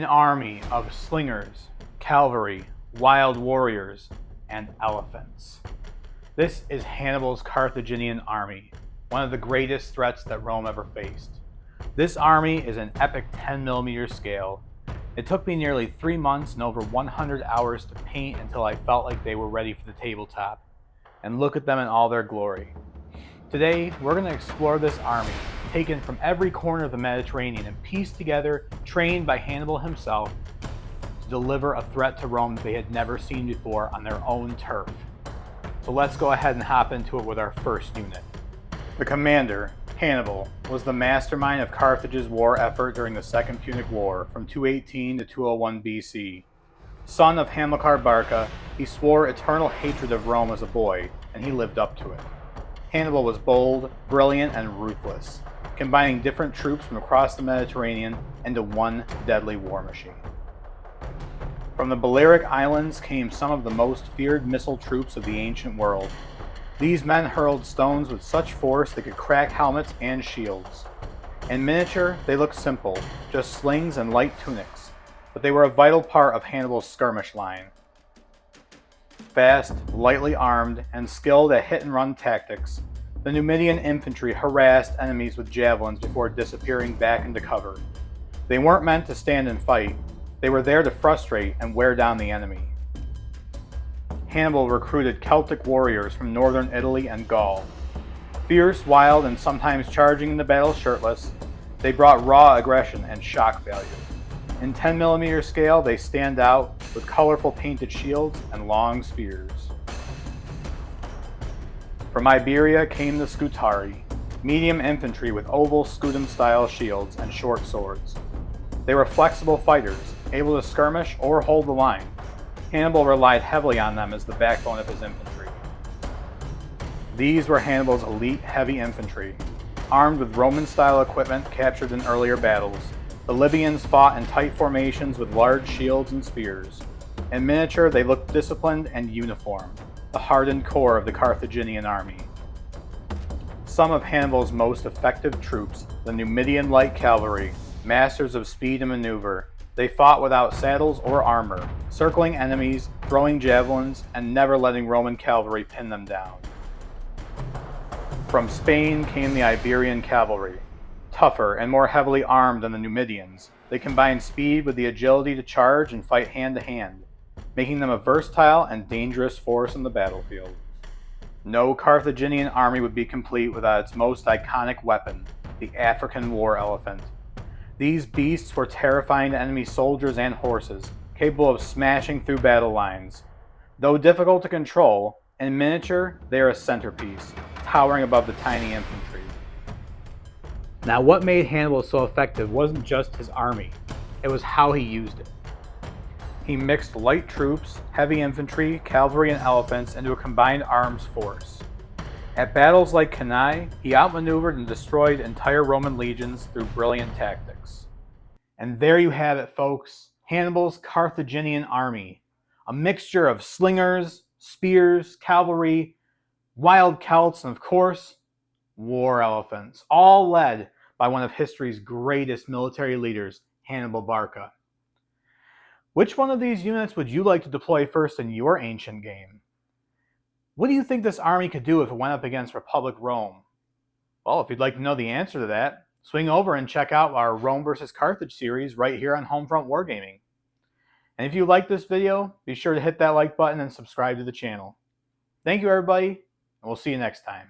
An army of slingers, cavalry, wild warriors, and elephants. This is Hannibal's Carthaginian army, one of the greatest threats that Rome ever faced. This army is an epic 10mm scale. It took me nearly 3 months and over 100 hours to paint until I felt like they were ready for the tabletop. And look at them in all their glory. Today, we're going to explore this army, taken from every corner of the Mediterranean and pieced together, trained by Hannibal himself, to deliver a threat to Rome that they had never seen before on their own turf. So let's go ahead and hop into it with our first unit. The commander, Hannibal, was the mastermind of Carthage's war effort during the Second Punic War from 218 to 201 BC. Son of Hamilcar Barca, he swore eternal hatred of Rome as a boy, and he lived up to it. Hannibal was bold, brilliant, and ruthless, combining different troops from across the Mediterranean into one deadly war machine. From the Balearic Islands came some of the most feared missile troops of the ancient world. These men hurled stones with such force they could crack helmets and shields. In miniature, they looked simple, just slings and light tunics, but they were a vital part of Hannibal's skirmish line. Fast, lightly armed, and skilled at hit-and-run tactics, the Numidian infantry harassed enemies with javelins before disappearing back into cover. They weren't meant to stand and fight. They were there to frustrate and wear down the enemy. Hannibal recruited Celtic warriors from northern Italy and Gaul. Fierce, wild, and sometimes charging into battle shirtless, they brought raw aggression and shock value. In 10mm scale, they stand out with colorful painted shields and long spears. From Iberia came the Scutari, medium infantry with oval scutum-style shields and short swords. They were flexible fighters, able to skirmish or hold the line. Hannibal relied heavily on them as the backbone of his infantry. These were Hannibal's elite heavy infantry, armed with Roman-style equipment captured in earlier battles. The Libyans fought in tight formations with large shields and spears. In miniature, they looked disciplined and uniform, the hardened core of the Carthaginian army. Some of Hannibal's most effective troops, the Numidian light cavalry, masters of speed and maneuver, they fought without saddles or armor, circling enemies, throwing javelins, and never letting Roman cavalry pin them down. From Spain came the Iberian cavalry. Tougher and more heavily armed than the Numidians, they combined speed with the agility to charge and fight hand-to-hand, making them a versatile and dangerous force on the battlefield. No Carthaginian army would be complete without its most iconic weapon, the African war elephant. These beasts were terrifying to enemy soldiers and horses, capable of smashing through battle lines. Though difficult to control, in miniature, they are a centerpiece, towering above the tiny infantry. Now, what made Hannibal so effective wasn't just his army, it was how he used it. He mixed light troops, heavy infantry, cavalry, and elephants into a combined arms force. At battles like Cannae, he outmaneuvered and destroyed entire Roman legions through brilliant tactics. And there you have it, folks, Hannibal's Carthaginian army, a mixture of slingers, spears, cavalry, wild Celts, and of course, war elephants, all led by one of history's greatest military leaders, Hannibal Barca. Which one of these units would you like to deploy first in your ancient game? What do you think this army could do if it went up against Republic Rome? Well, if you'd like to know the answer to that, swing over and check out our Rome vs. Carthage series right here on Homefront Wargaming. And if you like this video, be sure to hit that like button and subscribe to the channel. Thank you, everybody, and we'll see you next time.